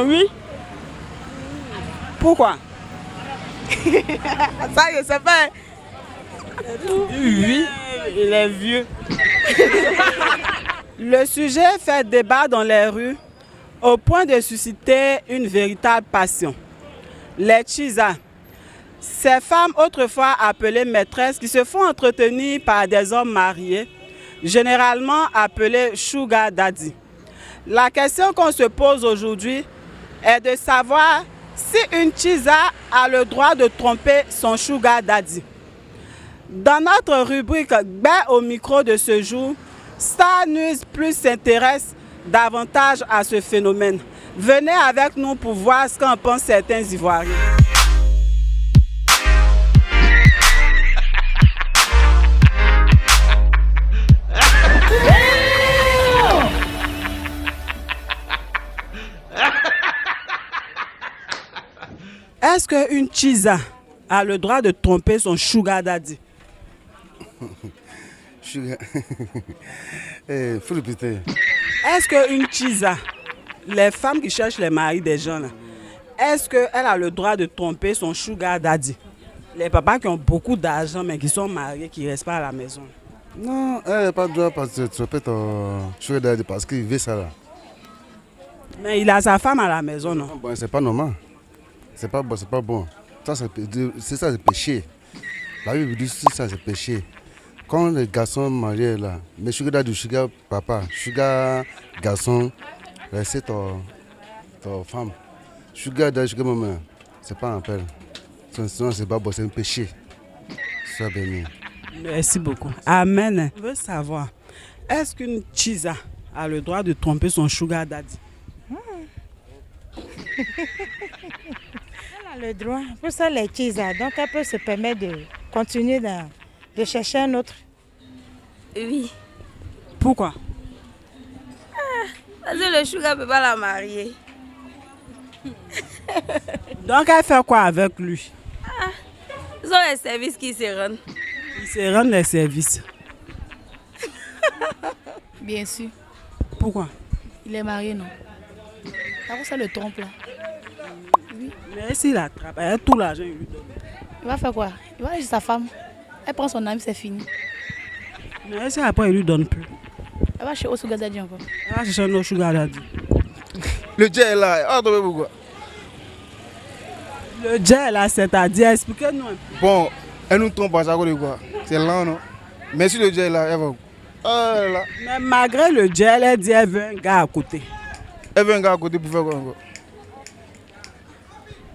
Oui. Pourquoi? Ça, je sais pas. Oui, il est vieux. Le sujet fait débat dans les rues au point de susciter une véritable passion. Les Chisa, ces femmes autrefois appelées maîtresses qui se font entretenir par des hommes mariés, généralement appelés Sugar Daddy. La question qu'on se pose aujourd'hui est de savoir si une Chisa a le droit de tromper son Sugar Daddy. Dans notre rubrique Bain au micro de ce jour, Star News Plus s'intéresse davantage à ce phénomène. Venez avec nous pour voir ce qu'en pensent certains Ivoiriens. Est-ce qu'une Chisa a le droit de tromper son Sugar Daddy? Sugar. Faut répéter. Est-ce qu'une Chisa, les femmes qui cherchent les maris des gens, là, est-ce qu'elle a le droit de tromper son Sugar Daddy? Les papas qui ont beaucoup d'argent mais qui sont mariés, qui ne restent pas à la maison. Non, elle n'a pas le droit de tromper ton Sugar Daddy parce qu'il veut ça là. Mais il a sa femme à la maison, non? Bon, c'est pas normal. C'est pas bon, c'est pas bon. Ça, c'est ça, c'est péché. La Bible dit ça, c'est péché. Quand les garçons mariés là, mais Sugar Daddy, Sugar papa, Sugar garçon, c'est ton femme. Sugar Daddy, Sugar maman, c'est pas un appel. Sinon, c'est pas bon, c'est un péché. Sois béni. Merci beaucoup. Amen. Je veux savoir, est-ce qu'une Chisa a le droit de tromper son Sugar Daddy? Elle a le droit. Pour ça, les Chisa, donc elle peut se permettre de continuer de chercher un autre. Oui. Pourquoi? Parce que le Sugar ne peut pas la marier. Donc elle fait quoi avec lui? Ce sont les services qui se rendent. Il se rend les services. Bien sûr. Pourquoi? Il est marié, non? Après ça le trompe là. Mais s'il a travaillé, tout l'argent il lui donne. Il va faire quoi? Il va aller chez sa femme. Elle prend son ami, c'est fini. Mais si après il lui donne plus. Elle va chez Sugar Daddy encore. Elle va chercher un autre Sugar Daddy. Le Dieu est là. Ah, pourquoi? Le gel là, c'est-à-dire, expliquez-nous un peu. Bon, elle nous trompe à ça, quoi. C'est lent, non? Mais si le Dieu est là, elle va. Ah là. Mais malgré le gel, elle dit qu'elle veut un gars à côté. Elle veut un gars à côté pour faire quoi encore?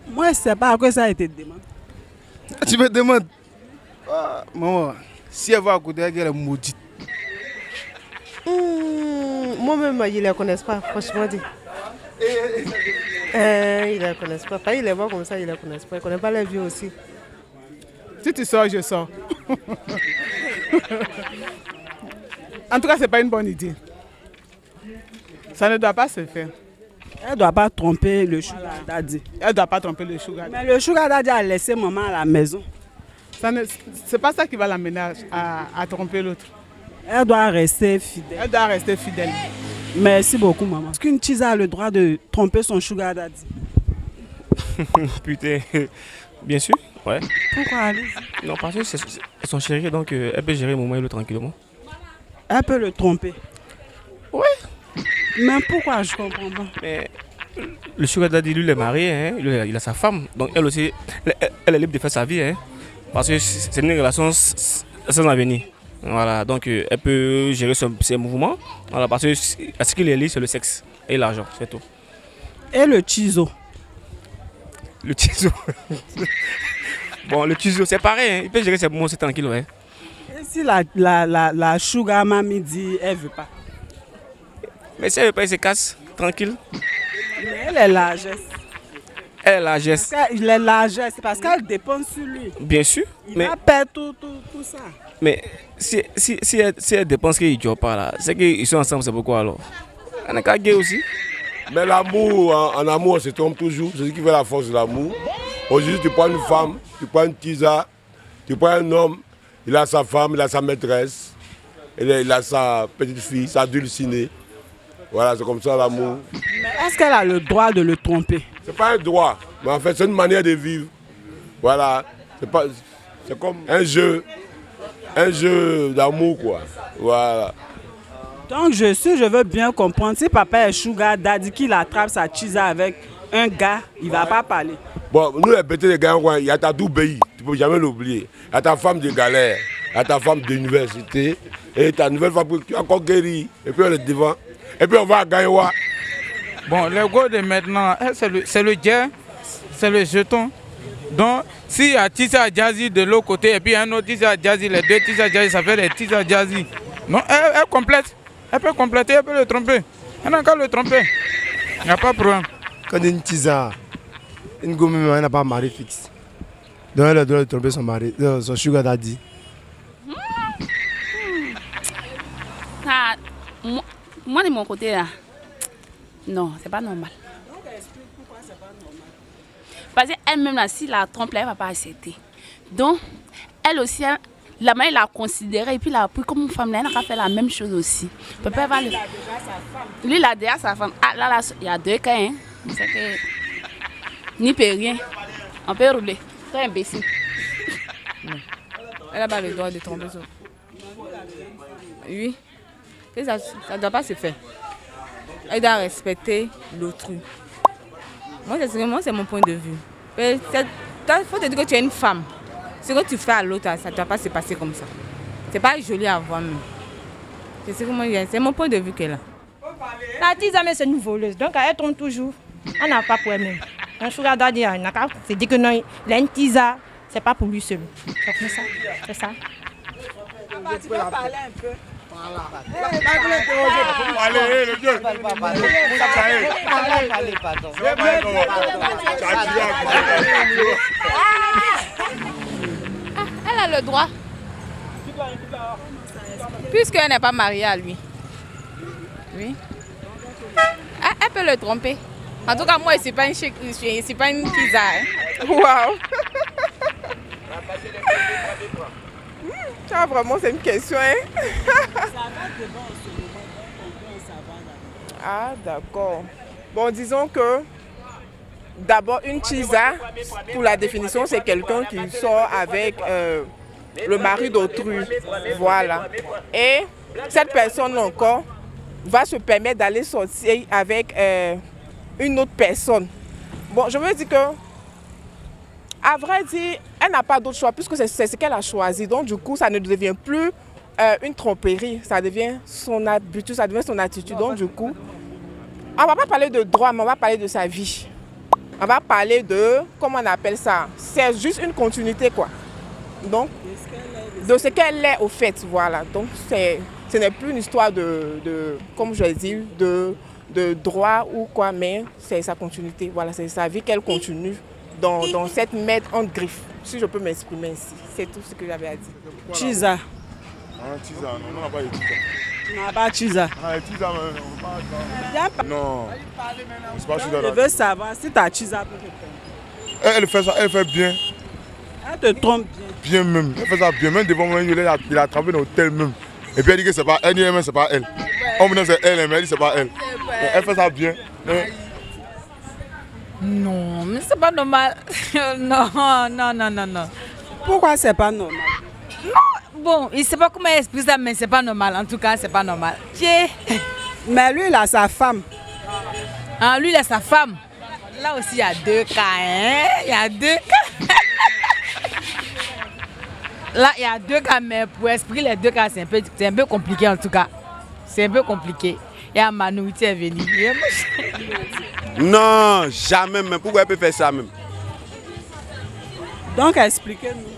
Moi, je ne sais pas à quoi ça a été demandé. Tu me demandes? Ah, maman, si elle va à côté, elle est maudite. Moi-même, ils ne les connaissent pas, franchement dit. Ils ne les connaissent pas. Ils les voient comme ça, ils ne les connaissent pas. Ils ne connaissent pas les vieux aussi. Si tu sors, je sors. En tout cas, ce n'est pas une bonne idée. Ça ne doit pas se faire. Elle ne doit pas tromper le Sugar Daddy. Elle ne doit pas tromper le Sugar Daddy. Mais le Sugar Daddy a laissé maman à la maison. Ce n'est pas ça qui va l'amener à tromper l'autre. Elle doit rester fidèle. Elle doit rester fidèle. Merci beaucoup, maman. Est-ce qu'une Chisa a le droit de tromper son Sugar Daddy? Putain, bien sûr, ouais. Pourquoi, allez-y? Non, parce que c'est son chéri, donc elle peut gérer le moment et le tranquillement. Elle peut le tromper. Ouais. Mais pourquoi? Je comprends pas. Mais le Sugar Daddy, lui, il est marié, hein, il a sa femme. Donc elle aussi, elle est libre de faire sa vie, hein, parce que c'est une relation sans avenir. Voilà, donc elle peut gérer ses mouvements, voilà, parce que ce qu'il est lié, c'est le sexe et l'argent, c'est tout. Et le Chizo? Le Chizo. Bon, le Chizo, c'est pareil, hein, il peut gérer ses mouvements, c'est tranquille, ouais. Et si la Sugar Mami dit elle ne veut pas? Mais si elle veut pas, il se casse, tranquille. Mais elle est largesse. Elle est largesse. Il est largesse, c'est parce qu'elle dépend sur lui. Bien sûr. Il va perdre tout ça. Mais si elle dépense qu'il ne dort pas là, c'est qu'ils sont ensemble, c'est pourquoi alors? On est qu'à gay aussi. Mais l'amour, en amour, on se trompe toujours. C'est ce qui fait la force de l'amour. Aujourd'hui, tu prends une femme, tu prends une Chisa, tu prends un homme, il a sa femme, il a sa maîtresse, il a sa petite fille, sa dulcinée. Voilà, c'est comme ça l'amour. Mais est-ce qu'elle a le droit de le tromper? C'est pas un droit, mais en fait c'est une manière de vivre. Voilà, c'est comme un jeu d'amour quoi. Voilà. Donc je veux bien comprendre, si papa est sugar daddy, qu'il attrape sa chisa avec un gars, il va pas parler. Bon, nous les petits les gars, il y a ta doubéi, tu peux jamais l'oublier. Il y a ta femme de galère, il y a ta femme d'université, et ta nouvelle femme que tu as encore guéri, et puis on est devant, et puis on va à Gaïwa. Bon, le go de maintenant, c'est le jet, c'est le jeton. Donc, s'il y a Tissa Jazzy de l'autre côté, et puis un autre Tissa Jazzy, les deux Tissa Jazzy, ça fait les Tissa Jazzy. Non, elle complète. Elle peut compléter, elle peut le tromper. Elle n'a qu'à le tromper. Il n'y a pas de problème. Quand une Tissa, une gomme, elle n'a pas de mari fixe. Donc elle doit tromper son mari, son sugar daddy. Ah, moi de mon côté là, non, c'est pas normal. Parce qu'elle-même là, si la trompe là, elle ne va pas accepter. Donc, elle aussi, la mère l'a considérée et puis l'a pris comme une femme là, elle a fait la même chose aussi. Papa va lui, il a déjà sa femme. Ah là, il y a deux cas, hein. C'est que ni peut rien. On peut rouler. C'est imbécile. Non. Elle n'a pas le droit de tromper ça. Oui. Ça ne doit pas se faire. Elle doit respecter l'autrui. Moi, c'est mon point de vue. Il faut te dire que tu es une femme. Ce que tu fais à l'autre, ça ne doit pas se passer comme ça. Ce n'est pas joli à voir même. C'est mon point de vue qu'elle a. La Tisa, c'est une voleuse, donc elle tombe toujours. On n'a pas pour elle-même. Un sugar daddy, c'est dit que non, il a une Tisa, c'est pas pour lui seul. C'est ça. Tu peux parler un peu. Allez, le vieux. Elle a le droit. Puisqu'elle n'est pas mariée à lui. Oui. Elle peut le tromper. En tout cas, moi, c'est pas une Tisa. Waouh! Ah, vraiment, c'est une question, hein? Ah, d'accord. Bon, disons que d'abord, une chisa, pour la définition, c'est quelqu'un qui sort avec le mari d'autrui. Voilà. Et cette personne encore va se permettre d'aller sortir avec une autre personne. Bon, je veux dire que, à vrai dire, elle n'a pas d'autre choix puisque c'est ce qu'elle a choisi. Donc, du coup, ça ne devient plus une tromperie. Ça devient son habitude, ça devient son attitude. Donc, du coup, on ne va pas parler de droit, mais on va parler de sa vie. On va parler de, comment on appelle ça? C'est juste une continuité, quoi. Donc, de ce qu'elle est au fait, voilà. Donc, ce n'est plus une histoire de comme je l'ai dit, de droit ou quoi, mais c'est sa continuité. Voilà, c'est sa vie qu'elle continue dans cette maître en griffe, si je peux m'exprimer ainsi. C'est tout ce que j'avais à dire. Chisa. Chisa, non, on n'a pas de Chisa. On n'a pas Chisa. Chisa, non. C'est pas Chisa. Je veux savoir si ta Chisa peut te tromper. Elle fait ça, elle fait bien. Elle te trompe bien. Bien même, elle fait ça bien. Même devant moi, il a attrapé dans l'hôtel même. Et puis elle dit que c'est pas elle, ni c'est pas elle. On me dit c'est elle, mais elle dit c'est pas elle. Elle fait ça bien. Non, mais c'est pas normal. Non. Pourquoi c'est pas normal? Non, bon, il ne sait pas comment expliquer ça, mais c'est pas normal. En tout cas, c'est pas normal. Mais lui, il a sa femme. Ah, lui, il a sa femme. Là aussi, il y a deux cas. Hein? Il y a deux cas. Là, il y a deux cas, mais pour expliquer les deux cas, c'est un peu compliqué en tout cas. C'est un peu compliqué. Et à Manu, tu es venu. Non, jamais même. Pourquoi elle peut faire ça même? Donc, expliquez-nous.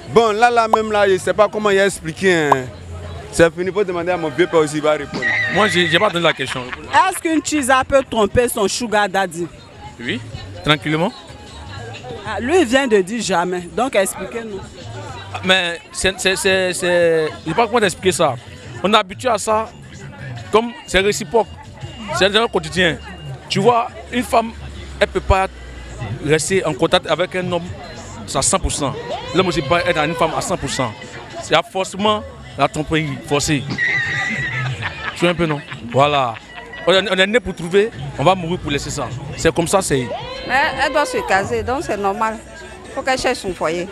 Bon, là même, je ne sais pas comment il a expliqué. Hein. C'est fini pour demander à mon vieux père aussi, il va répondre. Moi, je n'ai pas entendu la question. Est-ce qu'une chisa peut tromper son sugar daddy? Oui, tranquillement. Ah, lui, il vient de dire jamais. Donc, expliquez-nous. Mais je ne sais pas comment expliquer ça. On est habitué à ça, comme c'est réciproque. C'est dans le quotidien. Tu vois, une femme, elle ne peut pas rester en contact avec un homme à 100%. L'homme aussi ne peut pas être une femme à 100%. Il y a forcément la tromperie forcée. Tu vois un peu, non? Voilà. On est né pour trouver, on va mourir pour laisser ça. C'est comme ça, c'est... Elle doit se caser, donc c'est normal. Il faut qu'elle cherche son foyer.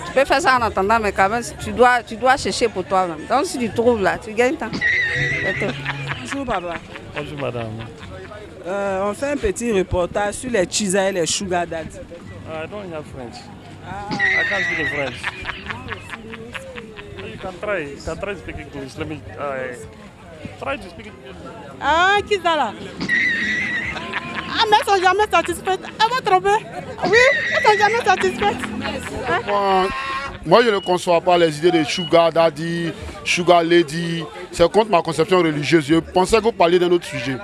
Tu peux faire ça en attendant, mais quand même, tu dois chercher pour toi-même. Donc si tu trouves là, tu gagnes temps. Bonjour papa. Bonjour madame. On fait un petit reportage sur les Chisa et les Sugar Daddy. I don't have French. I can't speak French. You can try to speak English. Let me try to speak English. Ah, qui ça là? Ah, mais elles sont jamais satisfaites. Elles vont tromper. Oui, elles sont jamais satisfaites. Hein? Moi, je ne conçois pas les idées de Sugar Daddy, Sugar Lady. C'est contre ma conception religieuse. Je pensais que vous parliez d'un autre sujet.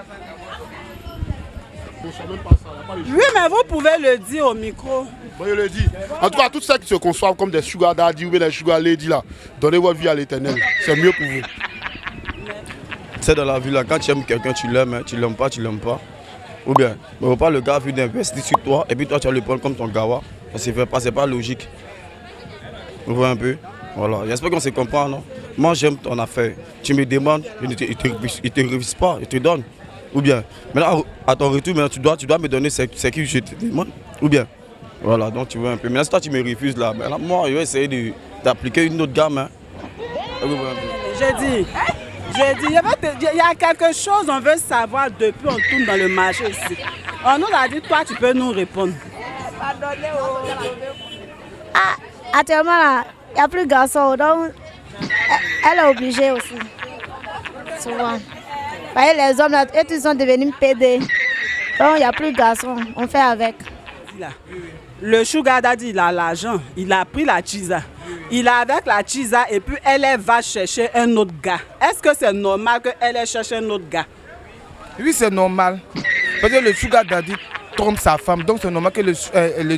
Oui, mais vous pouvez le dire au micro. Moi, je le dis. En tout cas, toutes celles qui se conçoivent comme des Sugar Daddy ou des Sugar Lady, là, donnez votre vie à l'éternel. C'est mieux pour vous. C'est dans la vie, là, quand tu aimes quelqu'un, tu l'aimes, hein, tu l'aimes pas, tu l'aimes pas. Ou bien, ne faut pas le gars vu d'investir sur toi et puis toi, tu vas le prendre comme ton gawa. Ça ne c'est pas logique. Vous voyez un peu? Voilà. J'espère qu'on se comprend, non? Moi, j'aime ton affaire. Tu me demandes, il ne te refuse pas, il te donne. Ou bien, maintenant, à ton retour, maintenant, tu dois me donner ce que je te demande. Ou bien, voilà, donc tu vois un peu. Maintenant, si toi, tu me refuses là, maintenant, moi, je vais essayer d'appliquer une autre gamme. Hein. J'ai dit, il y a quelque chose, on veut savoir depuis on tourne dans le marché ici. On nous a dit, toi, tu peux nous répondre. Ah, actuellement, là, il n'y a plus de garçons, donc elle est obligée aussi. Souvent. Parce que les hommes, là, ils sont devenus PD. Donc, il n'y a plus de garçons, on fait avec. Le Sugar Daddy, il a l'argent, il a pris la Chisa. Il est avec la Chisa et puis elle va chercher un autre gars. Est-ce que c'est normal qu'elle ait cherché un autre gars? Oui, c'est normal. Parce que le Sugar Daddy trompe sa femme, donc c'est normal que le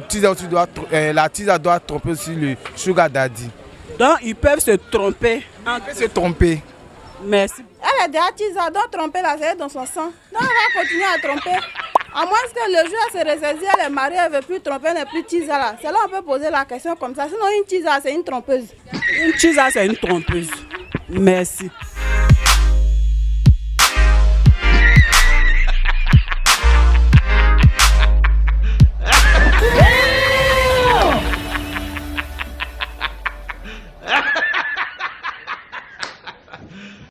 Chisa aussi la Chisa doit tromper aussi le Sugar Daddy. Donc ils peuvent se tromper. Ils peuvent se tromper. Merci. Elle est déjà Chisa, donc tromper la c'est dans son sang. Donc elle va continuer à tromper. À moins que le jour elle se ressaisit, elle est mariée, elle ne veut plus tromper, elle n'est plus Chisa là. C'est là on peut poser la question comme ça. Sinon une Chisa c'est une trompeuse. Une Chisa c'est une trompeuse. Merci.